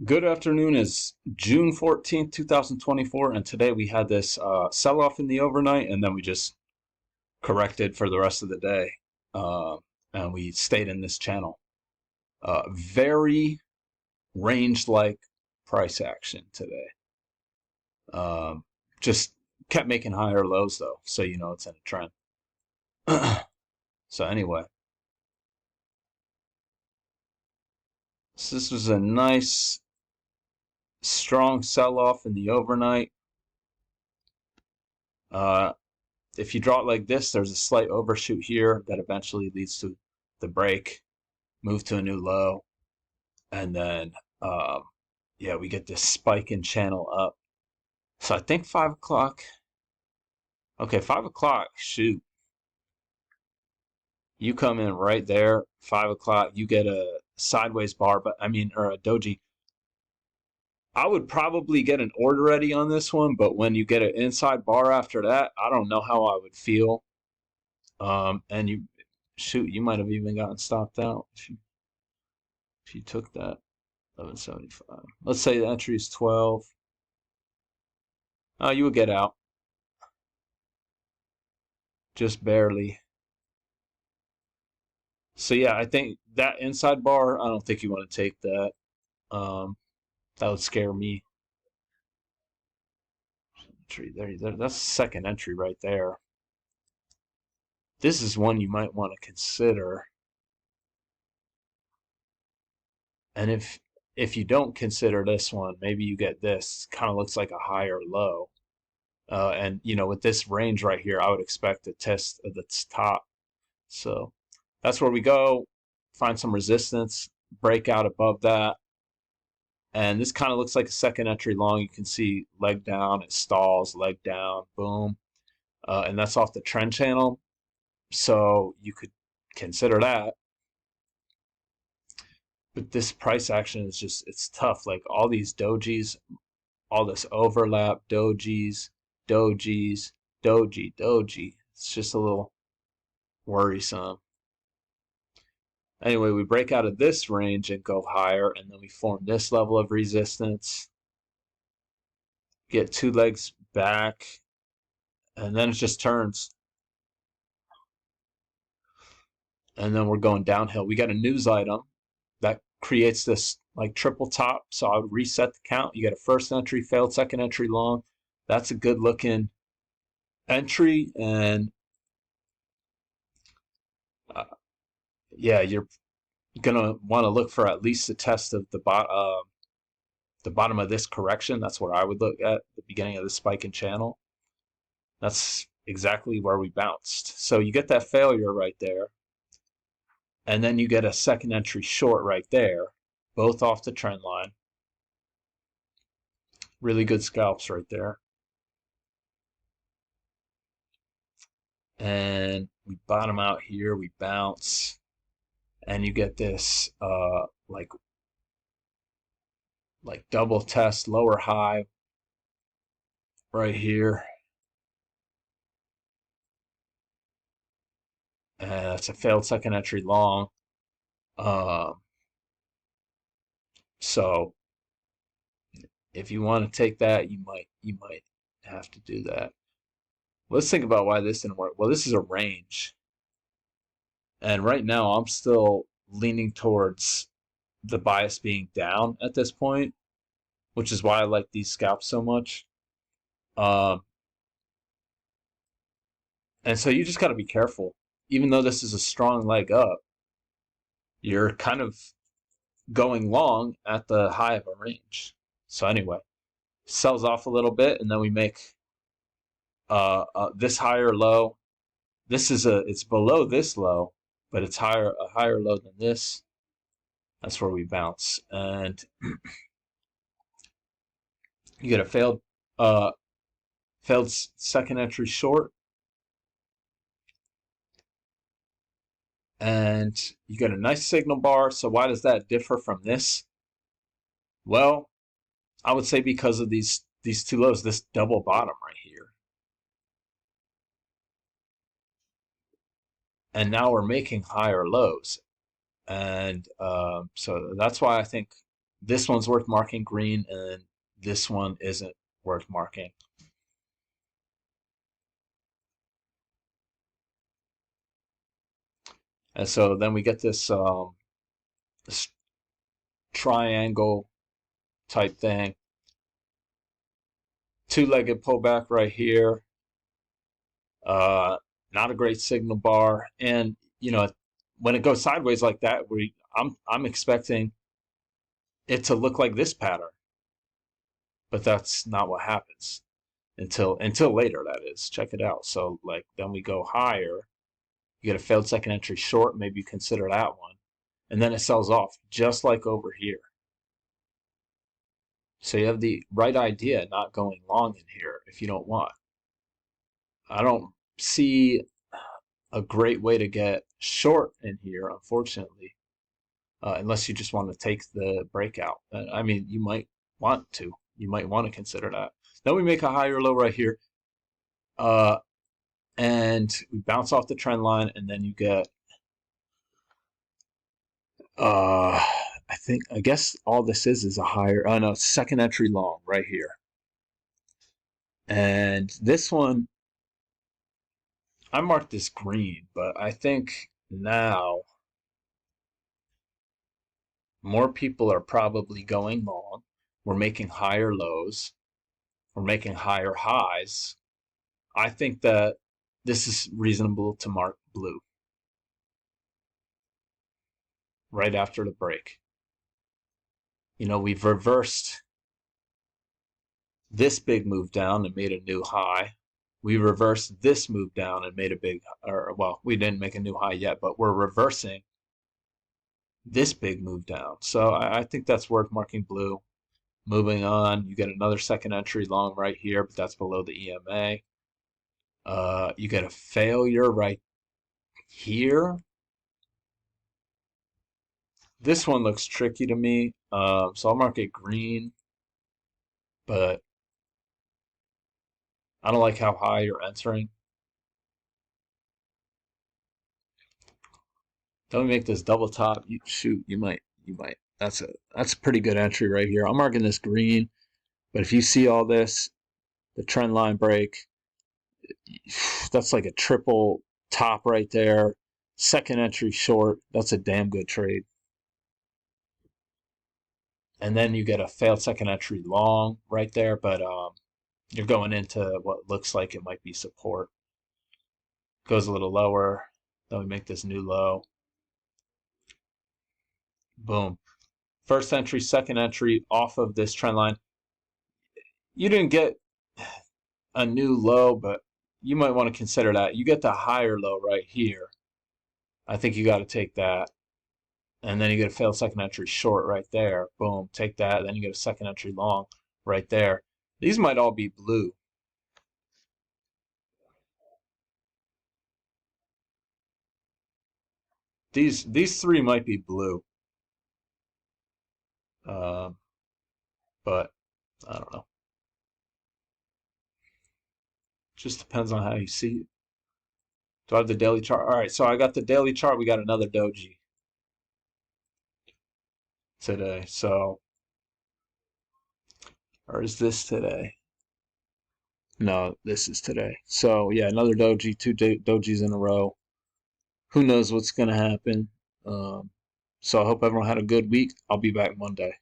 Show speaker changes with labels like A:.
A: Good afternoon. Is June 14th, 2024, and today we had this sell-off in the overnight, and then we just corrected for the rest of the day, uh, and we stayed in this channel. Very range-like price action today. Um, just kept making higher lows, though, so you know it's in a trend. So anyway, so this was a nice, strong sell-off in the overnight. Uh, if you draw it like this, there's a slight overshoot here that eventually leads to the break, move to a new low, and then yeah, we get this spike in channel up. So I think 5 o'clock. Okay, 5 o'clock. Shoot, you come in right there. 5 o'clock, you get a sideways bar, but I mean, or a doji. I would probably get an order ready on this one, but when you get an inside bar after that, I don't know how I would feel. And you shoot, you might have even gotten stopped out if you took that. 1175. Let's say the entry is 12. You would get out just barely. So yeah, I think that inside bar, I don't think you want to take that. That would scare me. Entry there, that's the second entry right there. This is one you might want to consider. And if you don't consider this one, maybe you get this. Kind of looks like a higher low. And you know, with this range right here, I would expect a test of the top. So that's where we go. Find some resistance, break out above that. And this kind of looks like a second entry long. You can see leg down, it stalls, leg down, boom. And that's off the trend channel. So you could consider that. But this price action is just, it's tough. Like all these dojis, all this overlap, dojis, dojis, doji. It's just a little worrisome. Anyway, we break out of this range and go higher, and then we form this level of resistance. Get two legs back, and then it just turns. And then we're going downhill. We got a news item that creates this like triple top, so I would reset the count. You get a first entry, failed second entry long. That's a good looking entry, and uh, yeah, you're gonna want to look for at least a test of the bottom of this correction. That's where I would look at the beginning of the spike in channel. That's exactly where we bounced. So you get that failure right there, and then you get a second entry short right there, both off the trend line. Really good scalps right there. And we bottom out here, we bounce, and you get this like double test lower high right here. And it's a failed second entry long. So if you want to take that, you might have to do that. Let's think about why this didn't work. Well, this is a range, and right now I'm still leaning towards the bias being down at this point, which is why I like these scalps so much. And so you just got to be careful. Even though this is a strong leg up, you're kind of going long at the high of a range. So anyway, sells off a little bit, and then we make this higher low. It's below this low, but it's a higher low than this. That's where we bounce, and you get a failed second entry short, and you get a nice signal bar. So why does that differ from this? Well, I would say because of these two lows, this double bottom right here. And now we're making higher lows. And so that's why I think this one's worth marking green, and this one isn't worth marking. And so then we get this triangle type thing. Two-legged pullback right here. Uh, Not a great signal bar, and when it goes sideways like that, I'm expecting it to look like this pattern, but that's not what happens until later. That is, check it out. So like then we go higher. You get a failed second entry short. Maybe you consider that one, and then it sells off just like over here. So you have the right idea, not going long in here if you don't want. I don't see a great way to get short in here, unfortunately, unless you just want to take the breakout. I mean, you might want to. You might want to consider that. Then we make a higher low right here, and we bounce off the trend line, and then you get, I guess all this is a higher, no, second entry long right here. And this one, I marked this green, but I think now more people are probably going long. We're making higher lows. We're making higher highs. I think that this is reasonable to mark blue right after the break. We've reversed this big move down and made a new high. We reversed this move down and made a big, or well, we didn't make a new high yet, but we're reversing this big move down. So I think that's worth marking blue. Moving on, you get another second entry long right here, but that's below the EMA. You get a failure right here. This one looks tricky to me, so I'll mark it green, but I don't like how high you're entering. Don't make this double top. You might. That's a pretty good entry right here. I'm marking this green, but if you see all this, the trend line break, that's like a triple top right there. Second entry short, that's a damn good trade. And then you get a failed second entry long right there, but you're going into what looks like it might be support. Goes a little lower, then we make this new low. Boom. First entry, second entry off of this trend line. You didn't get a new low, but you might want to consider that. You get the higher low right here. I think you got to take that. And then you get a failed second entry short right there. Boom, take that. Then you get a second entry long right there. These might all be blue. These three might be blue. But I don't know. Just depends on how you see it. Do I have the daily chart? All right, so I got the daily chart. We got another doji today. So, or is this today? No, this is today. So yeah, another doji, two dojis in a row. Who knows what's gonna happen? So I hope everyone had a good week. I'll be back Monday.